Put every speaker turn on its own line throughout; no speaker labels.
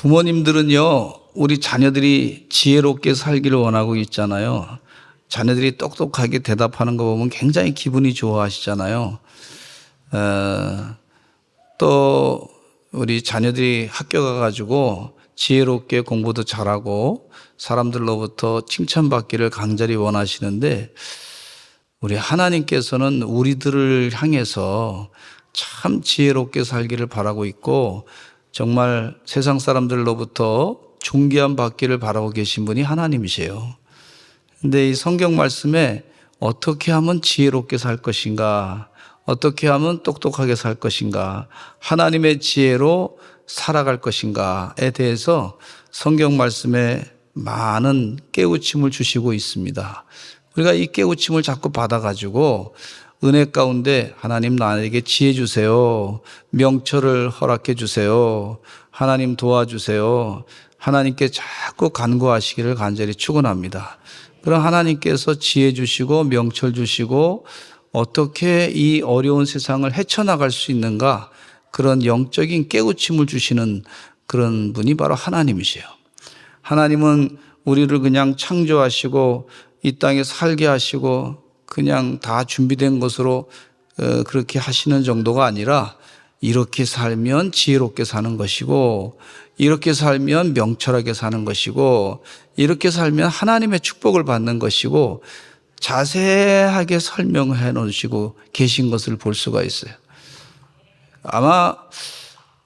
부모님들은요, 우리 자녀들이 지혜롭게 살기를 원하고 있잖아요. 자녀들이 똑똑하게 대답하는 거 보면 굉장히 기분이 좋아하시잖아요. 또 우리 자녀들이 학교 가가지고 지혜롭게 공부도 잘하고 사람들로부터 칭찬받기를 간절히 원하시는데, 우리 하나님께서는 우리들을 향해서 참 지혜롭게 살기를 바라고 있고, 정말 세상 사람들로부터 존귀함 받기를 바라고 계신 분이 하나님이세요. 근데 이 성경 말씀에 어떻게 하면 지혜롭게 살 것인가, 어떻게 하면 똑똑하게 살 것인가, 하나님의 지혜로 살아갈 것인가에 대해서 성경 말씀에 많은 깨우침을 주시고 있습니다. 우리가 이 깨우침을 자꾸 받아가지고 은혜 가운데 하나님 나에게 지혜 주세요, 명철을 허락해 주세요, 하나님 도와주세요, 하나님께 자꾸 간구하시기를 간절히 축원합니다. 그럼 하나님께서 지혜 주시고 명철 주시고 어떻게 이 어려운 세상을 헤쳐나갈 수 있는가, 그런 영적인 깨우침을 주시는 그런 분이 바로 하나님이세요. 하나님은 우리를 그냥 창조하시고 이 땅에 살게 하시고 그냥 다 준비된 것으로 그렇게 하시는 정도가 아니라, 이렇게 살면 지혜롭게 사는 것이고, 이렇게 살면 명철하게 사는 것이고, 이렇게 살면 하나님의 축복을 받는 것이고, 자세하게 설명해 놓으시고 계신 것을 볼 수가 있어요. 아마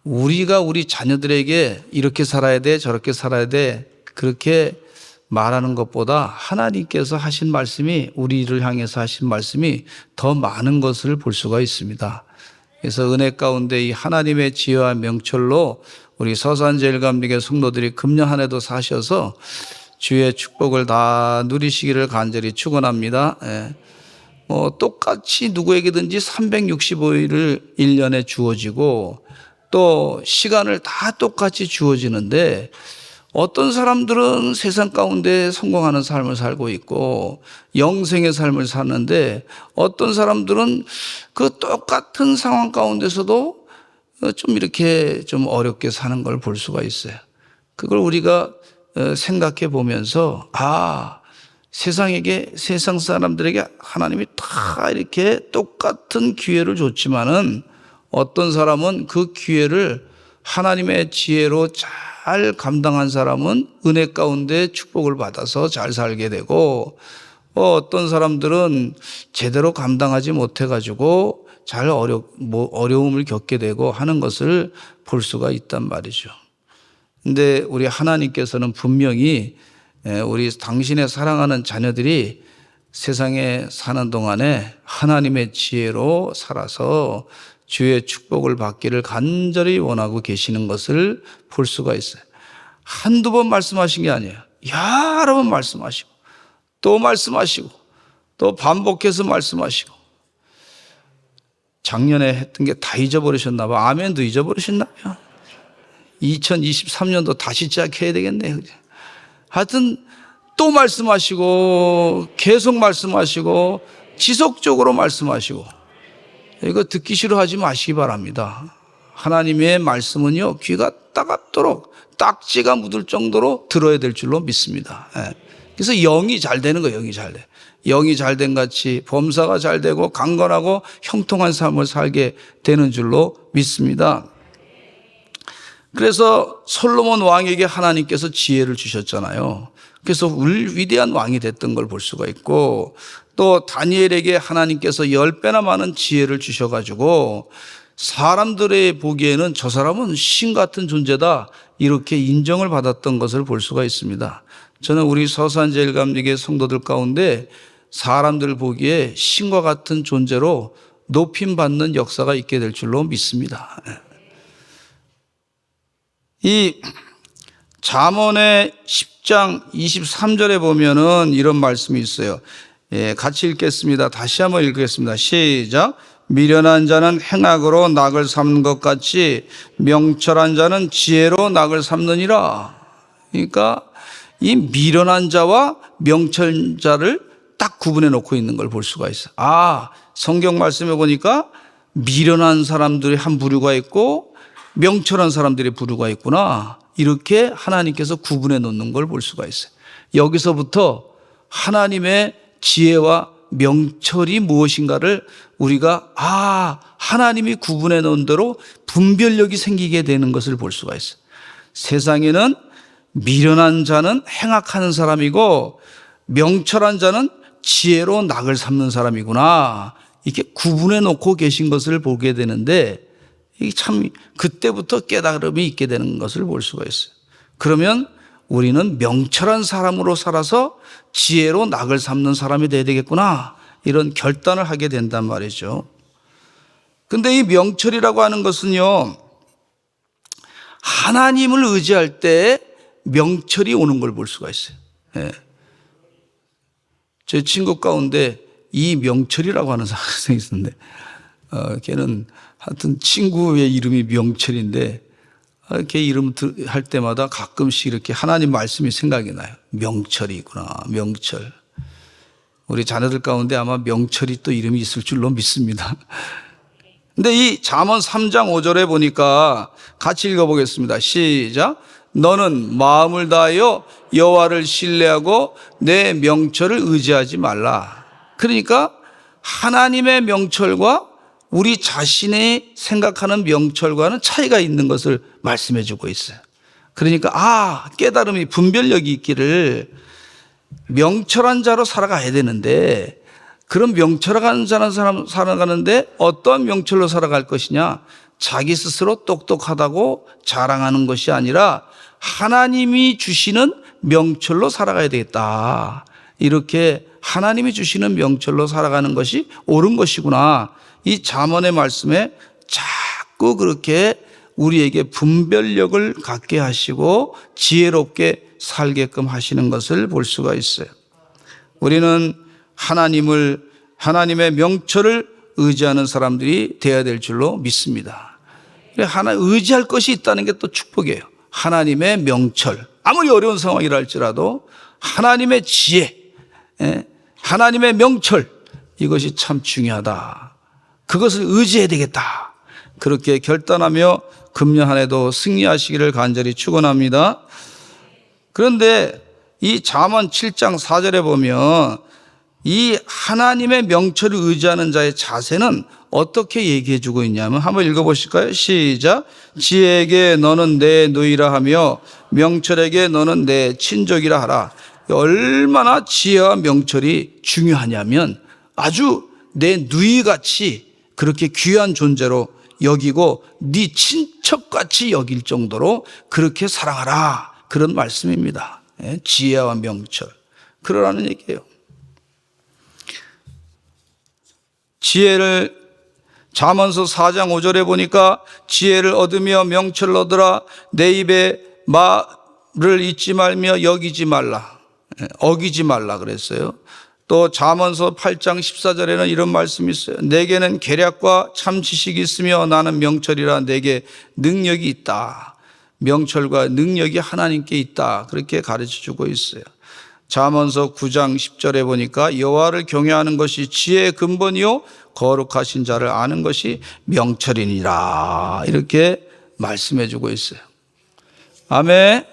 우리가 우리 자녀들에게 이렇게 살아야 돼, 저렇게 살아야 돼, 그렇게 말하는 것보다 하나님께서 하신 말씀이, 우리를 향해서 하신 말씀이 더 많은 것을 볼 수가 있습니다. 그래서 은혜 가운데 이 하나님의 지혜와 명철로 우리 서산제일감리교 성도들이 금년 한 해도 사셔서 주의 축복을 다 누리시기를 간절히 축원합니다. 똑같이 누구에게든지 365일을 1년에 주어지고 또 시간을 다 똑같이 주어지는데, 어떤 사람들은 세상 가운데 성공하는 삶을 살고 있고 영생의 삶을 사는데, 어떤 사람들은 그 똑같은 상황 가운데서도 좀 이렇게 좀 어렵게 사는 걸 볼 수가 있어요. 그걸 우리가 생각해 보면서, 세상 사람들에게 하나님이 다 이렇게 똑같은 기회를 줬지만은, 어떤 사람은 그 기회를 하나님의 지혜로 잘 감당한 사람은 은혜 가운데 축복을 받아서 잘 살게 되고, 어떤 사람들은 제대로 감당하지 못해가지고 잘 어려움을 겪게 되고 하는 것을 볼 수가 있단 말이죠. 근데 우리 하나님께서는 분명히 우리 당신의 사랑하는 자녀들이 세상에 사는 동안에 하나님의 지혜로 살아서 주의 축복을 받기를 간절히 원하고 계시는 것을 볼 수가 있어요. 한두 번 말씀하신 게 아니에요. 여러 번 말씀하시고 또 말씀하시고 또 반복해서 말씀하시고. 작년에 했던 게 다 잊어버리셨나 봐. 아멘도 잊어버리셨나 봐요. 2023년도 다시 시작해야 되겠네요. 하여튼 또 말씀하시고 계속 말씀하시고 지속적으로 말씀하시고, 이거 듣기 싫어하지 마시기 바랍니다. 하나님의 말씀은요, 귀가 따갑도록 딱지가 묻을 정도로 들어야 될 줄로 믿습니다. 그래서 영이 잘 되는 거예요. 영이 잘 돼. 영이 잘 된 같이 범사가 잘 되고 강건하고 형통한 삶을 살게 되는 줄로 믿습니다. 그래서 솔로몬 왕에게 하나님께서 지혜를 주셨잖아요. 그래서 위대한 왕이 됐던 걸 볼 수가 있고, 또 다니엘에게 하나님께서 10배나 많은 지혜를 주셔가지고 사람들의 보기에는 저 사람은 신 같은 존재다, 이렇게 인정을 받았던 것을 볼 수가 있습니다. 저는 우리 서산제일감리교 성도들 가운데 사람들 보기에 신과 같은 존재로 높임받는 역사가 있게 될 줄로 믿습니다. 이 잠언의 10장 23절에 보면은 이런 말씀이 있어요. 같이 읽겠습니다. 다시 한번 읽겠습니다. 시작. 미련한 자는 행악으로 낙을 삼는 것 같이 명철한 자는 지혜로 낙을 삼느니라. 그러니까 이 미련한 자와 명철자를 딱 구분해 놓고 있는 걸 볼 수가 있어요. 성경 말씀에 보니까 미련한 사람들이 한 부류가 있고 명철한 사람들의 부류가 있구나, 이렇게 하나님께서 구분해 놓는 걸 볼 수가 있어요. 여기서부터 하나님의 지혜와 명철이 무엇인가를 우리가 하나님이 구분해 놓은 대로 분별력이 생기게 되는 것을 볼 수가 있어요. 세상에는 미련한 자는 행악하는 사람이고 명철한 자는 지혜로 낙을 삼는 사람이구나, 이렇게 구분해 놓고 계신 것을 보게 되는데, 이게 참 그때부터 깨달음이 있게 되는 것을 볼 수가 있어요. 그러면 우리는 명철한 사람으로 살아서 지혜로 낙을 삼는 사람이 돼야 되겠구나, 이런 결단을 하게 된단 말이죠. 근데 이 명철이라고 하는 것은요, 하나님을 의지할 때 명철이 오는 걸 볼 수가 있어요. 예. 제 친구 가운데 이명철이라고 하는 학생이 있었는데, 걔는 하여튼 친구의 이름이 명철인데, 걔 이름 할 때마다 가끔씩 이렇게 하나님 말씀이 생각이 나요. 명철이구나, 명철. 우리 자녀들 가운데 아마 명철이 또 이름이 있을 줄로 믿습니다. 근데 이 잠언 3장 5절에 보니까 같이 읽어보겠습니다. 시작. 너는 마음을 다하여 여호와를 신뢰하고 내 명철을 의지하지 말라. 그러니까 하나님의 명철과 우리 자신의 생각하는 명철과는 차이가 있는 것을 말씀해 주고 있어요. 그러니까 깨달음이, 분별력이 있기를, 명철한 자로 살아가야 되는데, 그런 명철한 자로 살아가는데 어떤 명철로 살아갈 것이냐, 자기 스스로 똑똑하다고 자랑하는 것이 아니라 하나님이 주시는 명철로 살아가야 되겠다, 이렇게 하나님이 주시는 명철로 살아가는 것이 옳은 것이구나, 이 잠언의 말씀에 자꾸 그렇게 우리에게 분별력을 갖게 하시고 지혜롭게 살게끔 하시는 것을 볼 수가 있어요. 우리는 하나님의 명철을 의지하는 사람들이 되어야 될 줄로 믿습니다. 의지할 것이 있다는 게 또 축복이에요. 하나님의 명철, 아무리 어려운 상황이라 할지라도 하나님의 지혜, 하나님의 명철, 이것이 참 중요하다. 그것을 의지해야 되겠다, 그렇게 결단하며 금년 한 해도 승리하시기를 간절히 축원합니다. 그런데 이 잠언 7장 4절에 보면 이 하나님의 명철을 의지하는 자의 자세는 어떻게 얘기해 주고 있냐면, 한번 읽어보실까요? 시작. 지혜에게 너는 내 누이라 하며 명철에게 너는 내 친족이라 하라. 얼마나 지혜와 명철이 중요하냐면 아주 내 누이같이 그렇게 귀한 존재로 여기고 네 친척같이 여길 정도로 그렇게 사랑하라, 그런 말씀입니다. 지혜와 명철, 그러라는 얘기예요. 지혜를 잠언서 4장 5절에 보니까 지혜를 얻으며 명철을 얻으라. 내 입에 말을 잊지 말며 여기지 말라, 어기지 말라 그랬어요. 또 잠언서 8장 14절에는 이런 말씀이 있어요. 내게는 계략과 참 지식이 있으며 나는 명철이라. 내게 능력이 있다. 명철과 능력이 하나님께 있다, 그렇게 가르쳐주고 있어요. 잠언서 9장 10절에 보니까 여호와를 경외하는 것이 지혜의 근본이요 거룩하신 자를 아는 것이 명철이니라, 이렇게 말씀해 주고 있어요. 아멘.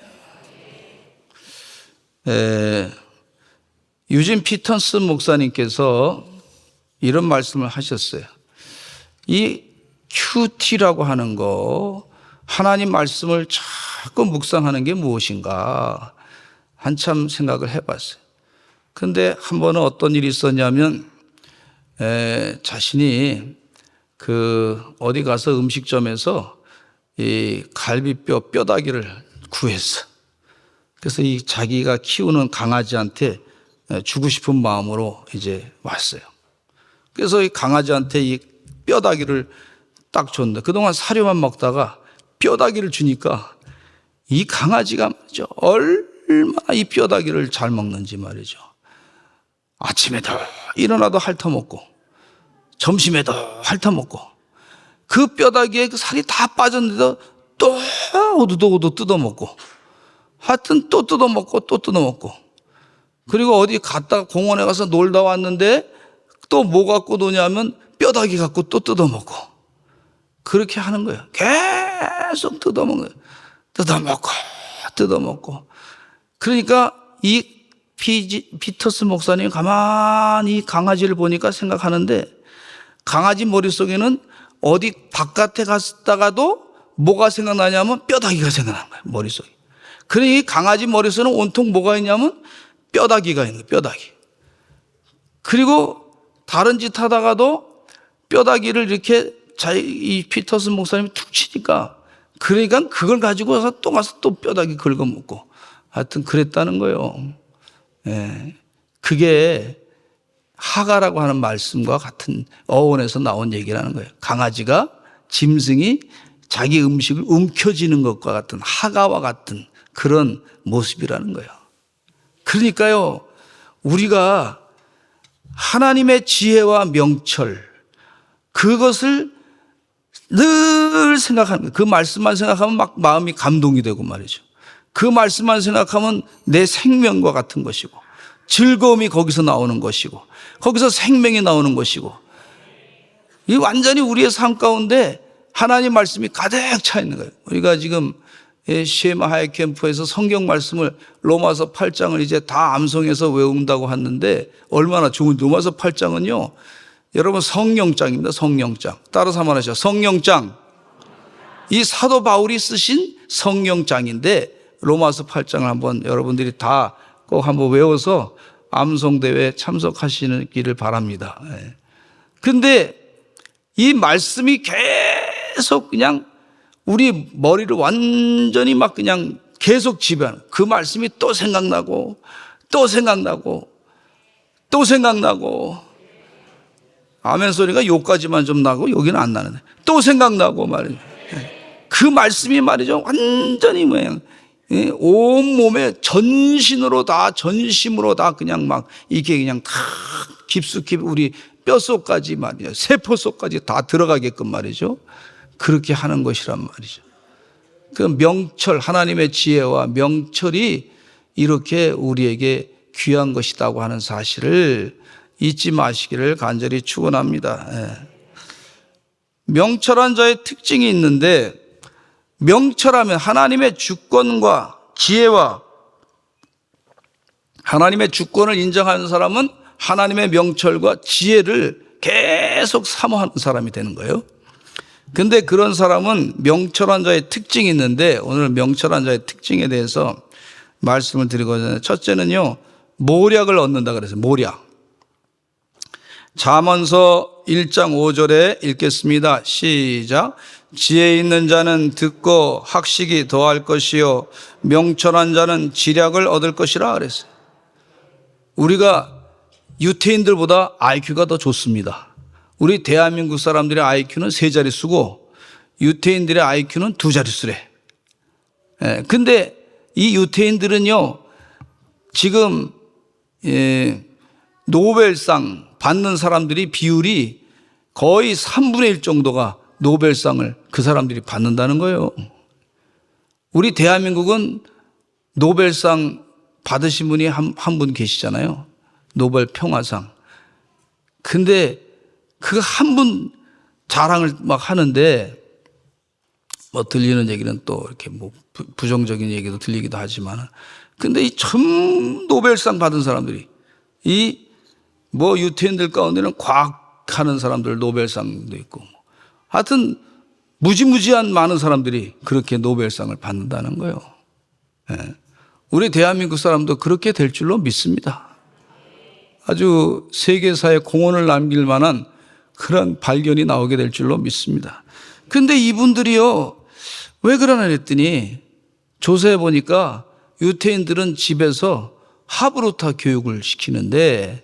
유진 피턴슨 목사님께서 이런 말씀을 하셨어요. 이 QT라고 하는 거, 하나님 말씀을 자꾸 묵상하는 게 무엇인가 한참 생각을 해봤어요. 그런데 한 번은 어떤 일이 있었냐면, 자신이 어디 가서 음식점에서 이 갈비뼈 뼈다귀를 구했어. 그래서 이 자기가 키우는 강아지한테 주고 싶은 마음으로 이제 왔어요. 그래서 이 강아지한테 이 뼈다귀를 딱 줬는데, 그동안 사료만 먹다가 뼈다귀를 주니까 이 강아지가 말이죠, 얼마나 이 뼈다귀를 잘 먹는지 말이죠. 아침에도 일어나도 핥아먹고 점심에도 핥아먹고 그 뼈다귀에 그 살이 다 빠졌는데도 또 오도오도 뜯어먹고, 하여튼 또 뜯어먹고 또 뜯어먹고, 그리고 어디 갔다가 공원에 가서 놀다 왔는데 또 뭐 갖고 노냐면 뼈다귀 갖고 또 뜯어먹고, 그렇게 하는 거예요. 계속 뜯어먹는 거예요. 뜯어먹고 뜯어먹고. 그러니까 이 피터스 목사님 가만히 강아지를 보니까 생각하는데, 강아지 머릿속에는 어디 바깥에 갔다가도 뭐가 생각나냐면 뼈다귀가 생각나는 거예요, 머릿속에. 그러니 강아지 머릿속에는 온통 뭐가 있냐면 뼈다귀가 있는 거예요, 뼈다귀. 그리고 다른 짓 하다가도 뼈다귀를 이렇게 이 피터스 목사님이 툭 치니까, 그러니까 그걸 가지고 가서 또 뼈다귀 긁어먹고. 하여튼 그랬다는 거예요. 예. 그게 하가라고 하는 말씀과 같은 어원에서 나온 얘기라는 거예요. 강아지가, 짐승이 자기 음식을 움켜쥐는 것과 같은, 하가와 같은 그런 모습이라는 거예요. 그러니까요, 우리가 하나님의 지혜와 명철, 그것을 늘 생각하는 거예요. 그 말씀만 생각하면 막 마음이 감동이 되고 말이죠. 그 말씀만 생각하면 내 생명과 같은 것이고, 즐거움이 거기서 나오는 것이고, 거기서 생명이 나오는 것이고, 이 완전히 우리의 삶 가운데 하나님 말씀이 가득 차 있는 거예요. 우리가 지금 시에마 하이 캠프에서 성경 말씀을 로마서 8장을 이제 다 암송해서 외운다고 했는데, 얼마나 좋은, 로마서 8장은요, 여러분 성령장입니다. 성령장. 따라서 한번 하시죠. 성령장. 이 사도 바울이 쓰신 성령장인데, 로마서 8장을 한번 여러분들이 다 꼭 한번 외워서 암송대회에 참석하시기를 바랍니다. 그런데 이 말씀이 계속 그냥 우리 머리를 완전히 막 그냥 계속 지배하는, 그 말씀이 또 생각나고 또 생각나고 또 생각나고, 아멘 소리가 요까지만 좀 나고 여기는 안 나는데 또 생각나고 말이에요. 그 말씀이 말이죠, 완전히 뭐예요, 온몸에 전심으로 다 그냥 막 이게 그냥 다 깊숙이 우리 뼛속까지 말이죠, 세포속까지 다 들어가게끔 말이죠, 그렇게 하는 것이란 말이죠. 그 명철, 하나님의 지혜와 명철이 이렇게 우리에게 귀한 것이라고 하는 사실을 잊지 마시기를 간절히 축원합니다. 명철한 자의 특징이 있는데, 명철하면 하나님의 주권과 지혜와, 하나님의 주권을 인정하는 사람은 하나님의 명철과 지혜를 계속 사모하는 사람이 되는 거예요. 근데 그런 사람은 명철한 자의 특징이 있는데, 오늘 명철한 자의 특징에 대해서 말씀을 드리거든요. 첫째는요, 모략을 얻는다 그랬어요. 모략. 잠언서 1장 5절에 읽겠습니다. 시작. 지혜 있는 자는 듣고 학식이 더할 것이요 명철한 자는 지략을 얻을 것이라 그랬어요. 우리가 유태인들보다 IQ가 더 좋습니다. 우리 대한민국 사람들의 IQ는 3자릿수고 유태인들의 IQ는 2자릿수래. 근데 이 유태인들은요, 지금 노벨상 받는 사람들이 비율이 거의 3분의 1 정도가 노벨상을 그 사람들이 받는다는 거예요. 우리 대한민국은 노벨상 받으신 분이 한 분 계시잖아요. 노벨 평화상. 근데 그 한 분 자랑을 막 하는데, 뭐 들리는 얘기는 또 이렇게 뭐 부정적인 얘기도 들리기도 하지만, 근데 이 전 노벨상 받은 사람들이, 이 뭐 유태인들 가운데는 과학하는 사람들 노벨상도 있고, 하여튼 무지무지한 많은 사람들이 그렇게 노벨상을 받는다는 거예요. 우리 대한민국 사람도 그렇게 될 줄로 믿습니다. 아주 세계사에 공헌을 남길 만한 그런 발견이 나오게 될 줄로 믿습니다. 근데 이분들이요, 왜 그러나 했더니 조사해 보니까 유태인들은 집에서 하브루타 교육을 시키는데,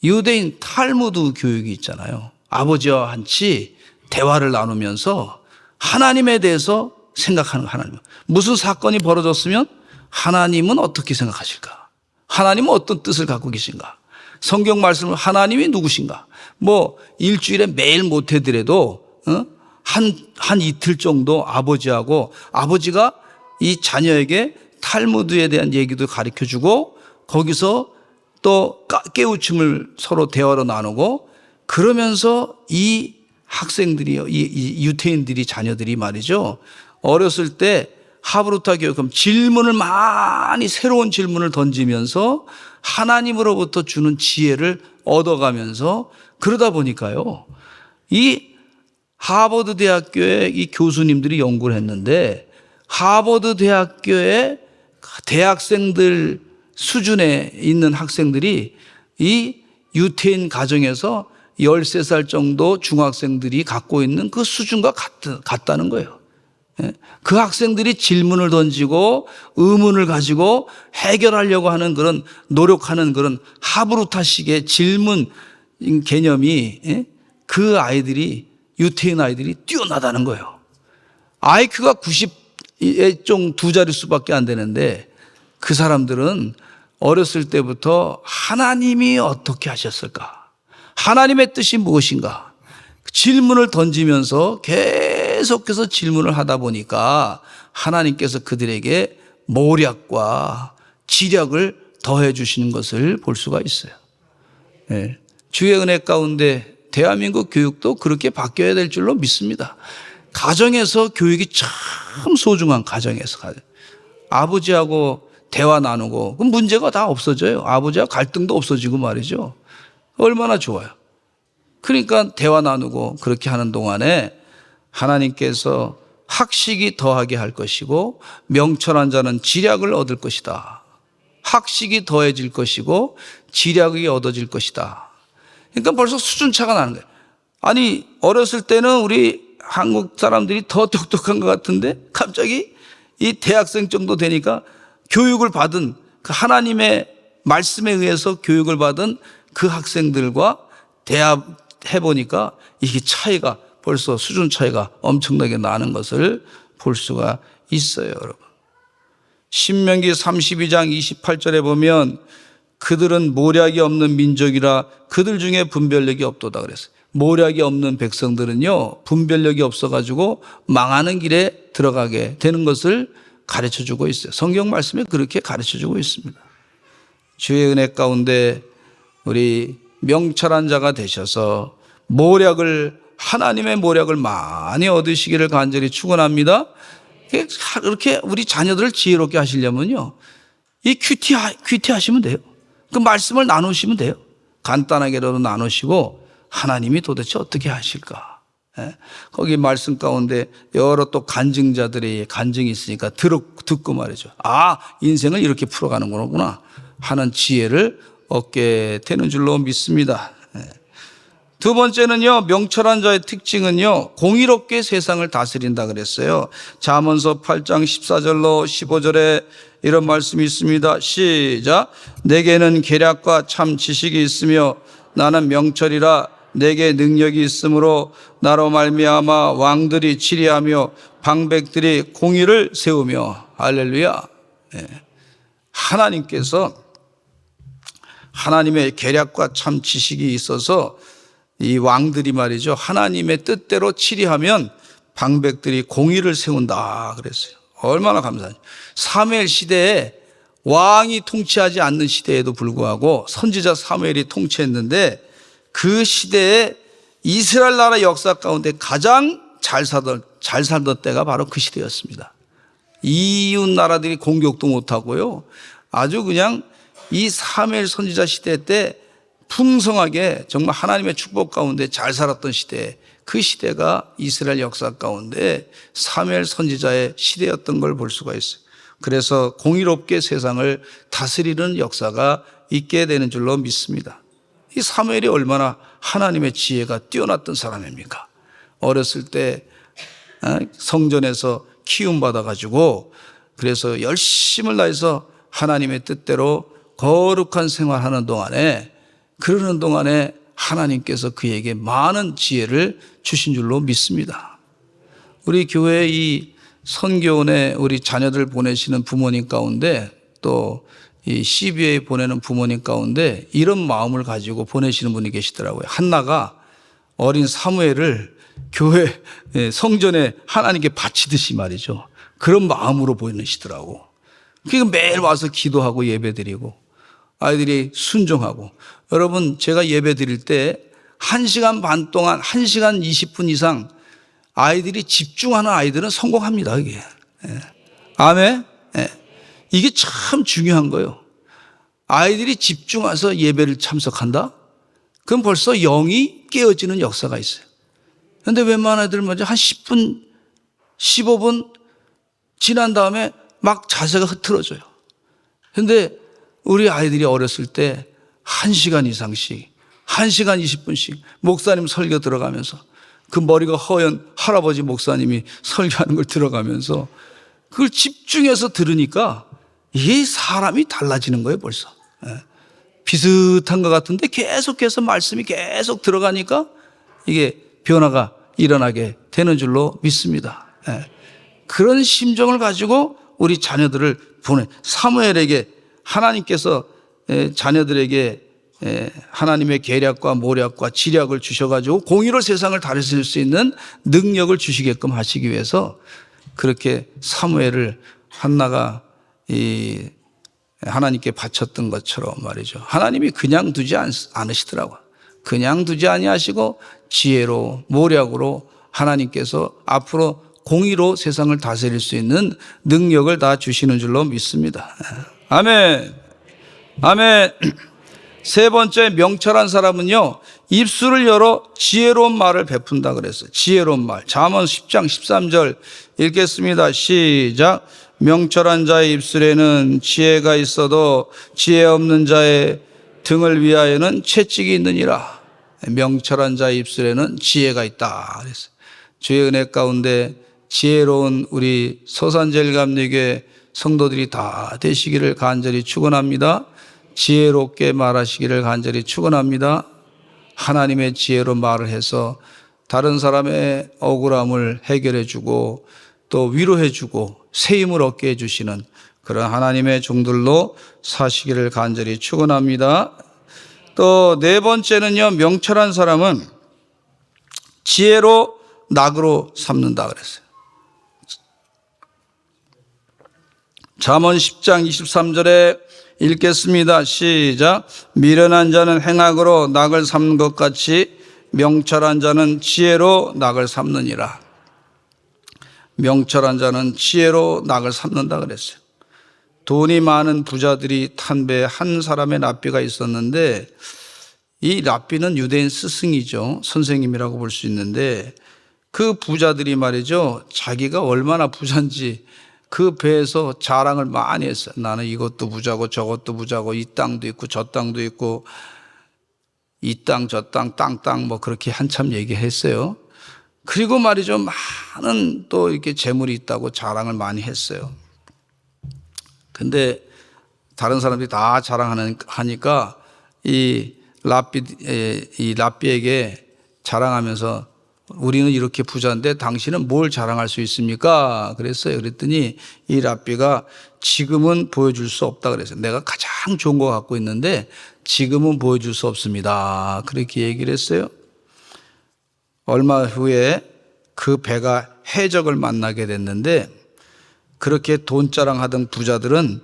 유대인 탈무드 교육이 있잖아요. 아버지와 같이 대화를 나누면서 하나님에 대해서 생각하는, 하나님, 무슨 사건이 벌어졌으면 하나님은 어떻게 생각하실까? 하나님은 어떤 뜻을 갖고 계신가? 성경 말씀을 하나님이 누구신가? 뭐 일주일에 매일 못하더라도 한 이틀 정도 아버지하고, 아버지가 이 자녀에게 탈무드에 대한 얘기도 가르쳐주고, 거기서 또 깨우침을 서로 대화로 나누고, 그러면서 이 학생들이, 이 유태인들이, 자녀들이 말이죠, 어렸을 때 하브루타 교육은 질문을 많이 새로운 질문을 던지면서 하나님으로부터 주는 지혜를 얻어가면서 그러다 보니까요. 이 하버드 대학교의 이 교수님들이 연구를 했는데 하버드 대학교의 대학생들 수준에 있는 학생들이 이 유태인 가정에서 13살 정도 중학생들이 갖고 있는 그 수준과 같다는 거예요. 그 학생들이 질문을 던지고 의문을 가지고 해결하려고 하는 그런 노력하는 그런 하브루타식의 질문 개념이 그 아이들이 유태인 아이들이 뛰어나다는 거예요. IQ가 90의 좀 두 자릿수밖에 안 되는데 그 사람들은 어렸을 때부터 하나님이 어떻게 하셨을까? 하나님의 뜻이 무엇인가? 질문을 던지면서 계속해서 질문을 하다 보니까 하나님께서 그들에게 모략과 지략을 더해 주시는 것을 볼 수가 있어요. 네. 주의 은혜 가운데 대한민국 교육도 그렇게 바뀌어야 될 줄로 믿습니다. 가정에서 교육이 참 소중한 가정에서 아버지하고 대화 나누고 그럼 문제가 다 없어져요. 아버지와 갈등도 없어지고 말이죠. 얼마나 좋아요. 그러니까 대화 나누고 그렇게 하는 동안에 하나님께서 학식이 더하게 할 것이고 명철한 자는 지략을 얻을 것이다. 학식이 더해질 것이고 지략이 얻어질 것이다. 그러니까 벌써 수준차가 나는 거예요. 아니 어렸을 때는 우리 한국 사람들이 더 똑똑한 것 같은데 갑자기 이 대학생 정도 되니까 교육을 받은 그 하나님의 말씀에 의해서 교육을 받은 그 학생들과 대합해보니까 이게 차이가 벌써 수준 차이가 엄청나게 나는 것을 볼 수가 있어요, 여러분. 신명기 32장 28절에 보면 그들은 모략이 없는 민족이라 그들 중에 분별력이 없도다 그랬어요. 모략이 없는 백성들은요, 분별력이 없어가지고 망하는 길에 들어가게 되는 것을 가르쳐 주고 있어요. 성경 말씀에 그렇게 가르쳐 주고 있습니다. 주의 은혜 가운데 우리 명철한 자가 되셔서 하나님의 모략을 많이 얻으시기를 간절히 축원합니다. 그렇게 우리 자녀들을 지혜롭게 하시려면요, 이 큐티하시면 돼요. 그 말씀을 나누시면 돼요. 간단하게라도 나누시고 하나님이 도대체 어떻게 하실까? 거기 말씀 가운데 여러 또 간증자들의 간증이 있으니까 듣고 말이죠. 아, 인생을 이렇게 풀어가는 거구나 하는 지혜를 얻게 되는 줄로 믿습니다. 두 번째는요, 명철한 자의 특징은요, 공의롭게 세상을 다스린다 그랬어요. 잠언서 8장 14절로 15절에 이런 말씀이 있습니다. 시작. 내게는 계략과 참 지식이 있으며 나는 명철이라 내게 능력이 있으므로 나로 말미암아 왕들이 치리하며 방백들이 공의를 세우며. 할렐루야. 하나님께서 하나님의 계략과 참 지식이 있어서 이 왕들이 말이죠, 하나님의 뜻대로 치리하면 방백들이 공의를 세운다 그랬어요. 얼마나 감사하죠. 사무엘 시대에 왕이 통치하지 않는 시대에도 불구하고 선지자 사무엘이 통치했는데 그 시대에 이스라엘 나라 역사 가운데 가장 잘 살던 때가 바로 그 시대였습니다. 이웃 나라들이 공격도 못하고요, 아주 그냥 이 사무엘 선지자 시대 때 풍성하게 정말 하나님의 축복 가운데 잘 살았던 시대, 그 시대가 이스라엘 역사 가운데 사무엘 선지자의 시대였던 걸 볼 수가 있어요. 그래서 공의롭게 세상을 다스리는 역사가 있게 되는 줄로 믿습니다. 이 사무엘이 얼마나 하나님의 지혜가 뛰어났던 사람입니까? 어렸을 때 성전에서 키움받아가지고 그래서 열심을 다해서 하나님의 뜻대로 거룩한 생활하는 동안에, 그러는 동안에 하나님께서 그에게 많은 지혜를 주신 줄로 믿습니다. 우리 교회 이 선교원에 우리 자녀들 보내시는 부모님 가운데 또 이 CBA 보내는 부모님 가운데 이런 마음을 가지고 보내시는 분이 계시더라고요. 한나가 어린 사무엘을 교회 성전에 하나님께 바치듯이 말이죠, 그런 마음으로 보내시더라고. 그러니까 매일 와서 기도하고 예배드리고 아이들이 순종하고. 여러분, 제가 예배 드릴 때 1시간 반 동안 1시간 20분 이상 아이들이 집중하는 아이들은 성공합니다. 이게 아멘. 예. 이게 참 중요한 거예요. 아이들이 집중해서 예배를 참석한다? 그럼 벌써 영이 깨어지는 역사가 있어요. 그런데 웬만한 애들 먼저 한 10분, 15분 지난 다음에 막 자세가 흐트러져요. 그런데 우리 아이들이 어렸을 때 1시간 이상씩, 1시간 20분씩 목사님 설교 들어가면서 그 머리가 허연 할아버지 목사님이 설교하는 걸 들어가면서 그걸 집중해서 들으니까 이게 사람이 달라지는 거예요, 벌써. 비슷한 것 같은데 계속해서 말씀이 계속 들어가니까 이게 변화가 일어나게 되는 줄로 믿습니다. 그런 심정을 가지고 우리 자녀들을 사무엘에게 하나님께서 자녀들에게 하나님의 계략과 모략과 지략을 주셔가지고 공의로 세상을 다스릴 수 있는 능력을 주시게끔 하시기 위해서 그렇게 사무엘을 한나가 하나님께 바쳤던 것처럼 말이죠. 하나님이 그냥 두지 않으시더라고요. 그냥 두지 아니하시고 지혜로 모략으로 하나님께서 앞으로 공의로 세상을 다스릴 수 있는 능력을 다 주시는 줄로 믿습니다. 아멘. 아멘. 세 번째, 명철한 사람은요, 입술을 열어 지혜로운 말을 베푼다 그랬어요. 지혜로운 말. 잠언 10장 13절 읽겠습니다. 시작. 명철한 자의 입술에는 지혜가 있어도 지혜 없는 자의 등을 위하여는 채찍이 있느니라. 명철한 자의 입술에는 지혜가 있다 그랬어요. 주의 은혜 가운데 지혜로운 우리 서산제일감리교회 성도들이 다 되시기를 간절히 축원합니다. 지혜롭게 말하시기를 간절히 축원합니다. 하나님의 지혜로 말을 해서 다른 사람의 억울함을 해결해 주고 또 위로해 주고 새 힘을 얻게 해 주시는 그런 하나님의 종들로 사시기를 간절히 축원합니다. 또 네 번째는요, 명철한 사람은 지혜로 낙으로 삼는다 그랬어요. 잠언 10장 23절에 읽겠습니다. 시작. 미련한 자는 행악으로 낙을 삼는 것 같이 명철한 자는 지혜로 낙을 삼느니라. 명철한 자는 지혜로 낙을 삼는다 그랬어요. 돈이 많은 부자들이 탄배에 한 사람의 랍비가 있었는데 이 랍비는 유대인 스승이죠. 선생님이라고 볼 수 있는데 그 부자들이 말이죠. 자기가 얼마나 부자인지 그 배에서 자랑을 많이 했어요. 나는 이것도 부자고 저것도 부자고 이 땅도 있고 저 땅도 있고 이 땅 저 땅 땅 뭐 그렇게 한참 얘기했어요. 그리고 말이죠. 많은 또 이렇게 재물이 있다고 자랑을 많이 했어요. 근데 다른 사람들이 다 자랑하니까 이 랍비에게 자랑하면서 우리는 이렇게 부자인데 당신은 뭘 자랑할 수 있습니까? 그랬어요. 그랬더니 이 랍비가 지금은 보여줄 수 없다 그랬어요. 내가 가장 좋은 거 갖고 있는데 지금은 보여줄 수 없습니다. 그렇게 얘기를 했어요. 얼마 후에 그 배가 해적을 만나게 됐는데 그렇게 돈 자랑하던 부자들은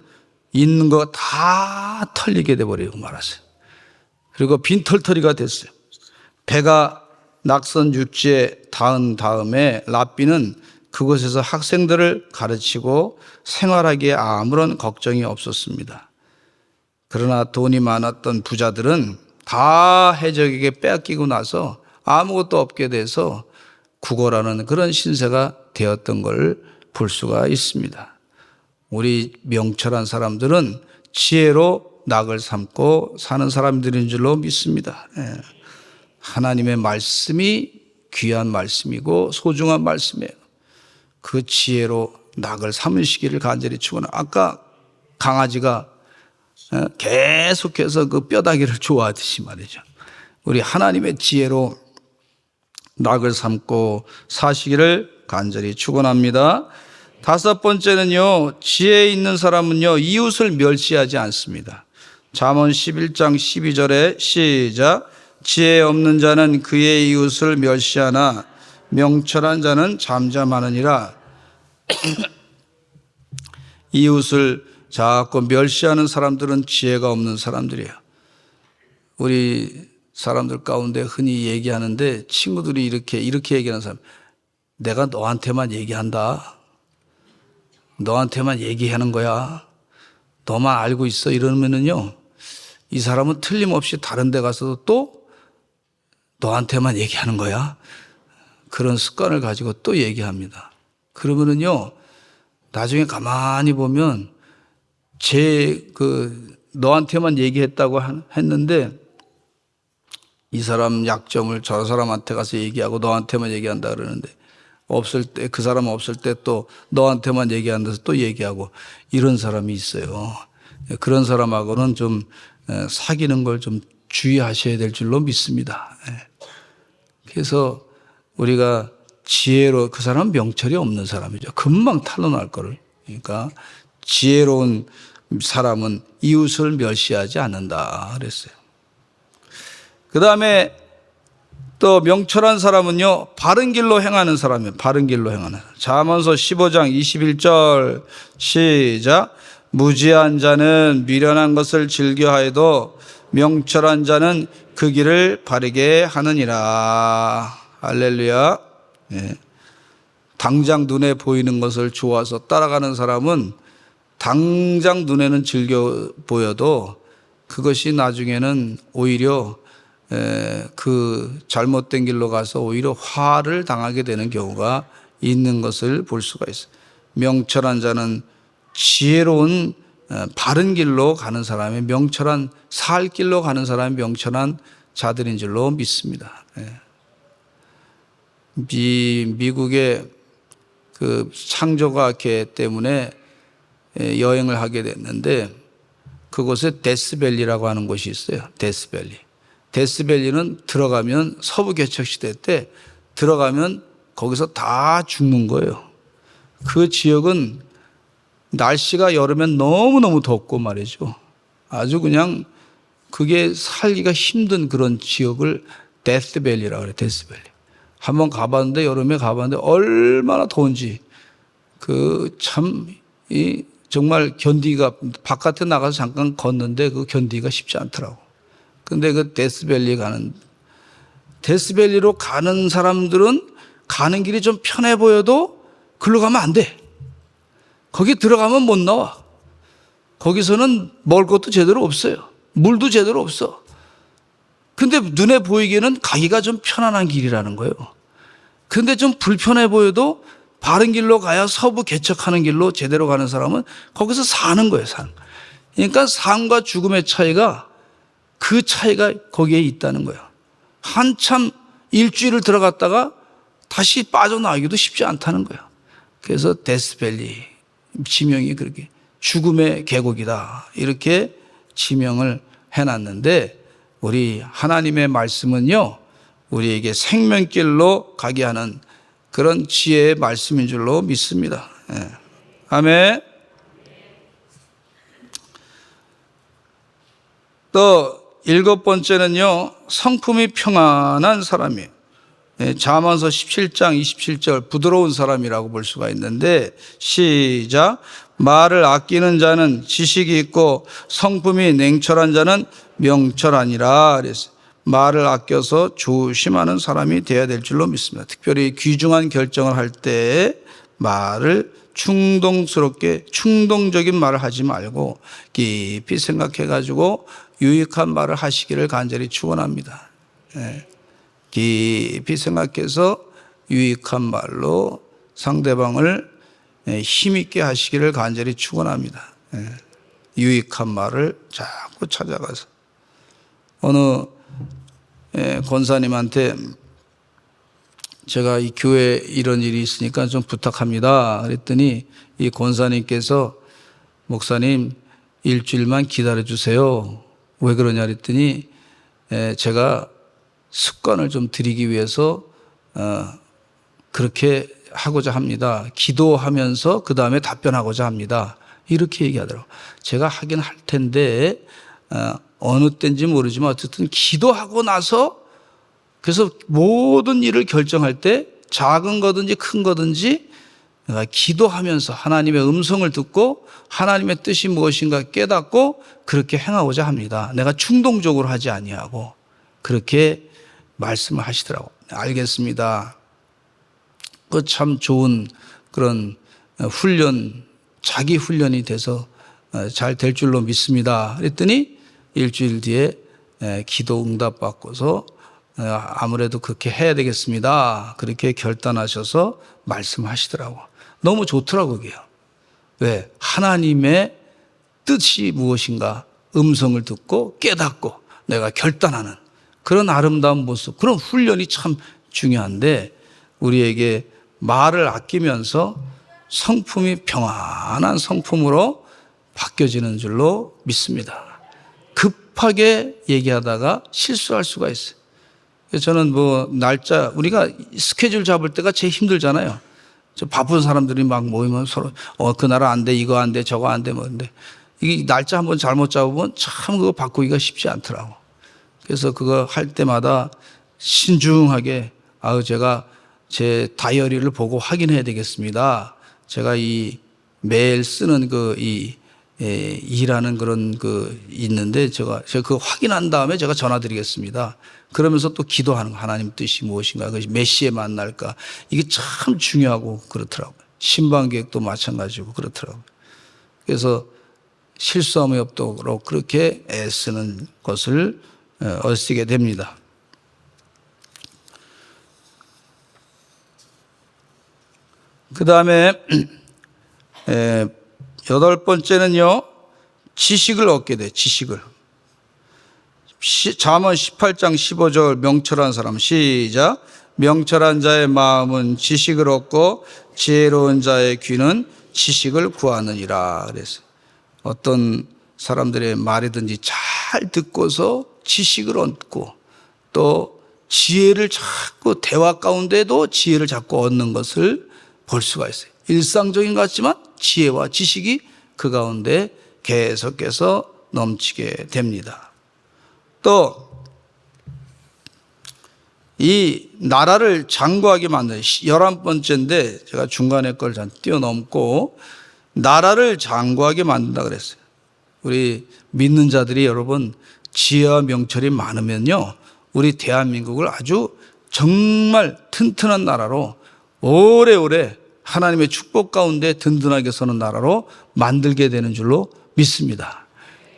있는 거 다 털리게 돼버리고 말았어요. 그리고 빈털터리가 됐어요. 배가 낙선 육지에 닿은 다음에 랍비는 그곳에서 학생들을 가르치고 생활하기에 아무런 걱정이 없었습니다. 그러나 돈이 많았던 부자들은 다 해적에게 빼앗기고 나서 아무것도 없게 돼서 구걸하는 그런 신세가 되었던 걸 볼 수가 있습니다. 우리 명철한 사람들은 지혜로 낙을 삼고 사는 사람들인 줄로 믿습니다. 하나님의 말씀이 귀한 말씀이고 소중한 말씀이에요. 그 지혜로 낙을 삼으시기를 간절히 축원합니다. 아까 강아지가 계속해서 그 뼈다귀를 좋아하듯이 말이죠. 우리 하나님의 지혜로 낙을 삼고 사시기를 간절히 축원합니다. 다섯 번째는요, 지혜 있는 사람은요, 이웃을 멸시하지 않습니다. 잠언 11장 12절에 시작. 지혜 없는 자는 그의 이웃을 멸시하나 명철한 자는 잠잠하느니라. 이웃을 자꾸 멸시하는 사람들은 지혜가 없는 사람들이에요. 우리 사람들 가운데 흔히 얘기하는데 친구들이 이렇게 얘기하는 사람, 내가 너한테만 얘기한다. 너한테만 얘기하는 거야. 너만 알고 있어. 이러면은요, 이 사람은 틀림없이 다른 데 가서도 또 너한테만 얘기하는 거야. 그런 습관을 가지고 또 얘기합니다. 그러면은요, 나중에 가만히 보면 너한테만 얘기했다고 했는데 이 사람 약점을 저 사람한테 가서 얘기하고 너한테만 얘기한다 그러는데 없을 때, 그 사람 없을 때 또 너한테만 얘기한다서 또 얘기하고 이런 사람이 있어요. 그런 사람하고는 좀 사귀는 걸 좀 주의하셔야 될 줄로 믿습니다. 그래서 우리가 지혜로, 그 사람은 명철이 없는 사람이죠. 금방 탄로날 거를. 그러니까 지혜로운 사람은 이웃을 멸시하지 않는다 그랬어요. 그 다음에 또 명철한 사람은요, 바른 길로 행하는 사람이에요. 바른 길로 행하는. 잠언서 15장 21절 시작. 무지한 자는 미련한 것을 즐겨하여도 명철한 자는 그 길을 바르게 하느니라. 할렐루야. 네. 당장 눈에 보이는 것을 좋아서 따라가는 사람은 당장 눈에는 즐겨 보여도 그것이 나중에는 오히려 그 잘못된 길로 가서 오히려 화를 당하게 되는 경우가 있는 것을 볼 수가 있어요. 명철한 자는 지혜로운 바른 길로 가는 사람이, 명철한 살 길로 가는 사람이 명철한 자들인 줄로 믿습니다. 미국의 그 창조가계 때문에 여행을 하게 됐는데 그곳에 데스밸리라고 하는 곳이 있어요. 데스밸리. 데스밸리는 들어가면 서부 개척 시대 때 들어가면 거기서 다 죽는 거예요. 그 지역은 날씨가 여름엔 너무너무 덥고 말이죠. 아주 그냥 그게 살기가 힘든 그런 지역을 데스밸리라고 그래요. 데스밸리. 한번 가봤는데, 여름에 가봤는데 얼마나 더운지 정말 견디가, 바깥에 나가서 잠깐 걷는데 그 견디가 쉽지 않더라고. 근데 그 데스밸리로 가는 사람들은 가는 길이 좀 편해 보여도 글로 가면 안 돼. 거기 들어가면 못 나와. 거기서는 먹을 것도 제대로 없어요. 물도 제대로 없어. 근데 눈에 보이기에는 가기가 좀 편안한 길이라는 거예요. 근데 좀 불편해 보여도 바른 길로 가야 서부 개척하는 길로 제대로 가는 사람은 거기서 사는 거예요, 그러니까 삶과 죽음의 차이가, 그 차이가 거기에 있다는 거예요. 한참 일주일을 들어갔다가 다시 빠져나오기도 쉽지 않다는 거예요. 그래서 데스밸리 지명이 그렇게 죽음의 계곡이다 이렇게 지명을 해놨는데, 우리 하나님의 말씀은요, 우리에게 생명길로 가게 하는 그런 지혜의 말씀인 줄로 믿습니다. 아멘. 또 7번째는요, 성품이 평안한 사람이에요. 잠언서 17장 27절 부드러운 사람이라고 볼 수가 있는데, 시작. 말을 아끼는 자는 지식이 있고 성품이 냉철한 자는 명철하니라 그랬어요. 말을 아껴서 조심하는 사람이 되어야 될 줄로 믿습니다. 특별히 귀중한 결정을 할 때 말을 충동적인 말을 하지 말고 깊이 생각해 가지고 유익한 말을 하시기를 간절히 축원합니다. 깊이 생각해서 유익한 말로 상대방을 힘있게 하시기를 간절히 축원합니다. 유익한 말을 자꾸 찾아가서 어느 권사님한테 제가 이 교회에 이런 일이 있으니까 좀 부탁합니다 그랬더니 이 권사님께서 목사님 일주일만 기다려 주세요. 왜 그러냐 그랬더니 제가 습관을 좀 들이기 위해서 그렇게 하고자 합니다. 기도하면서 그 다음에 답변하고자 합니다. 이렇게 얘기하더라고요. 제가 하긴 할 텐데 어느 때인지 모르지만 어쨌든 기도하고 나서, 그래서 모든 일을 결정할 때 작은 거든지 큰 거든지 내가 기도하면서 하나님의 음성을 듣고 하나님의 뜻이 무엇인가 깨닫고 그렇게 행하고자 합니다. 내가 충동적으로 하지 아니하고 그렇게 말씀을 하시더라고요. 알겠습니다. 그 참 좋은 그런 훈련 자기 훈련이 돼서 잘 될 줄로 믿습니다. 그랬더니 일주일 뒤에 기도 응답 받고서 아무래도 그렇게 해야 되겠습니다. 그렇게 결단하셔서 말씀하시더라고. 너무 좋더라고요. 그게요. 왜? 하나님의 뜻이 무엇인가 음성을 듣고 깨닫고 내가 결단하는 그런 아름다운 모습, 그런 훈련이 참 중요한데 우리에게 말을 아끼면서 성품이 평안한 성품으로 바뀌어지는 줄로 믿습니다. 급하게 얘기하다가 실수할 수가 있어요. 저는 날짜, 우리가 스케줄 잡을 때가 제일 힘들잖아요. 저 바쁜 사람들이 막 모이면 서로, 그날 안 돼, 이거 안 돼, 저거 안 돼, 근데 이게 날짜 한번 잘못 잡으면 참 그거 바꾸기가 쉽지 않더라고. 그래서 그거 할 때마다 신중하게, 제가 제 다이어리를 보고 확인해야 되겠습니다. 제가 이 매일 쓰는 일하는 그런 있는데 제가 그거 확인한 다음에 제가 전화드리겠습니다. 그러면서 또 기도하는 거, 하나님 뜻이 무엇인가, 그것이 몇 시에 만날까, 이게 참 중요하고 그렇더라고요. 신방 계획도 마찬가지고 그렇더라고요. 그래서 실수함이 없도록 그렇게 애쓰는 것을 얻게 됩니다. 그 다음에 8번째는요, 지식을 얻게 돼. 지식을. 잠언 18장 15절 명철한 사람, 시작. 명철한 자의 마음은 지식을 얻고 지혜로운 자의 귀는 지식을 구하느니라. 그래서 어떤 사람들의 말이든지 잘 듣고서 지식을 얻고 또 지혜를 자꾸 대화 가운데도 지혜를 자꾸 얻는 것을 볼 수가 있어요. 일상적인 것 같지만 지혜와 지식이 그 가운데 계속해서 넘치게 됩니다. 또 이 나라를 장구하게 만드는 11번째인데 제가 중간에 걸 뛰어넘고 나라를 장구하게 만든다 그랬어요. 우리 믿는 자들이 여러분 지혜와 명철이 많으면요, 우리 대한민국을 아주 정말 튼튼한 나라로 오래오래 하나님의 축복 가운데 든든하게 서는 나라로 만들게 되는 줄로 믿습니다.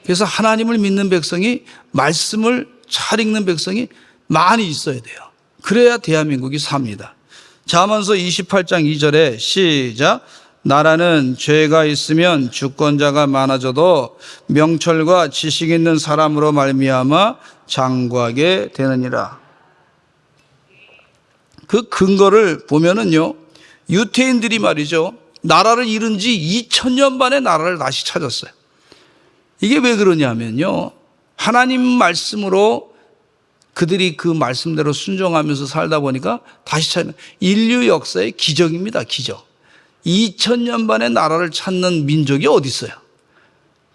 그래서 하나님을 믿는 백성이, 말씀을 잘 읽는 백성이 많이 있어야 돼요. 그래야 대한민국이 삽니다. 잠언서 28장 2절에 시작. 나라는 죄가 있으면 주권자가 많아져도 명철과 지식 있는 사람으로 말미암아 장구하게 되느니라. 그 근거를 보면은요, 유태인들이 말이죠, 나라를 잃은 지 2000년 만에 나라를 다시 찾았어요. 이게 왜 그러냐면요, 하나님 말씀으로 그들이 그 말씀대로 순종하면서 살다 보니까 다시 찾는, 인류 역사의 기적입니다. 기적. 2000년 만에 나라를 찾는 민족이 어디 있어요?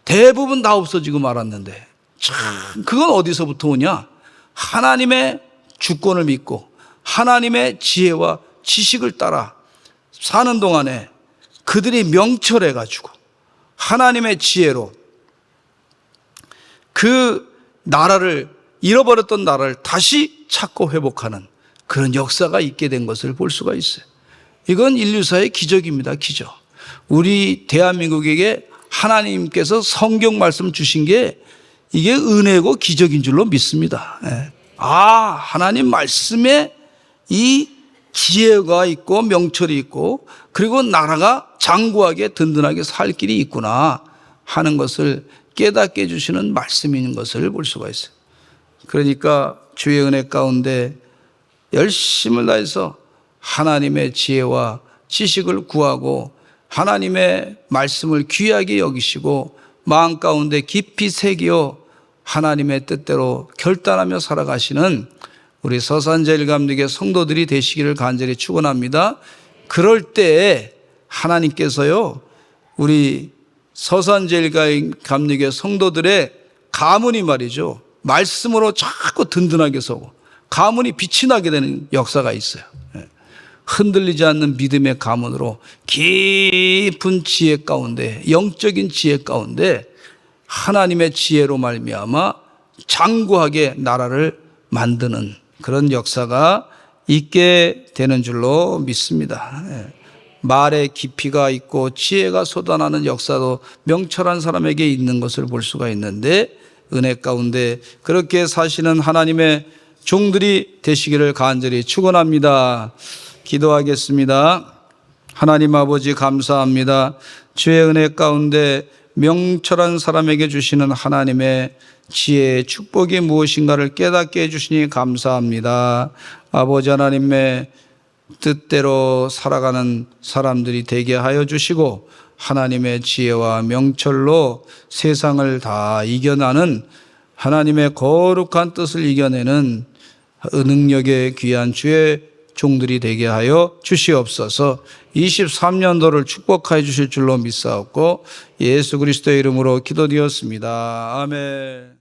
대부분 다 없어지고 말았는데 참, 그건 어디서부터 오냐? 하나님의 주권을 믿고 하나님의 지혜와 지식을 따라 사는 동안에 그들이 명철해가지고 하나님의 지혜로 그 나라를, 잃어버렸던 나라를 다시 찾고 회복하는 그런 역사가 있게 된 것을 볼 수가 있어요. 이건 인류사의 기적입니다. 기적. 우리 대한민국에게 하나님께서 성경 말씀 주신 게 이게 은혜고 기적인 줄로 믿습니다. 하나님 말씀에 이 지혜가 있고 명철이 있고 그리고 나라가 장구하게 든든하게 살 길이 있구나 하는 것을 깨닫게 해주시는 말씀인 것을 볼 수가 있어요. 그러니까 주의 은혜 가운데 열심을 다해서 하나님의 지혜와 지식을 구하고 하나님의 말씀을 귀하게 여기시고 마음 가운데 깊이 새겨 하나님의 뜻대로 결단하며 살아가시는 우리 서산제일감리교 성도들이 되시기를 간절히 축원합니다. 그럴 때 하나님께서요, 우리 서산제일감리교 성도들의 가문이 말이죠, 말씀으로 자꾸 든든하게 서고 가문이 빛이 나게 되는 역사가 있어요. 흔들리지 않는 믿음의 가문으로 깊은 지혜 가운데, 영적인 지혜 가운데 하나님의 지혜로 말미암아 장구하게 나라를 만드는 그런 역사가 있게 되는 줄로 믿습니다. 말에 깊이가 있고 지혜가 쏟아나는 역사도 명철한 사람에게 있는 것을 볼 수가 있는데, 은혜 가운데 그렇게 사시는 하나님의 종들이 되시기를 간절히 축원합니다. 기도하겠습니다. 하나님 아버지 감사합니다. 주의 은혜 가운데 명철한 사람에게 주시는 하나님의 지혜의 축복이 무엇인가를 깨닫게 해주시니 감사합니다. 아버지 하나님의 뜻대로 살아가는 사람들이 되게 하여 주시고, 하나님의 지혜와 명철로 세상을 다 이겨나는, 하나님의 거룩한 뜻을 이겨내는 능력의 귀한 주의 종들이 되게 하여 주시옵소서. 23년도를 축복하여 주실 줄로 믿사옵고 예수 그리스도의 이름으로 기도드렸습니다. 아멘.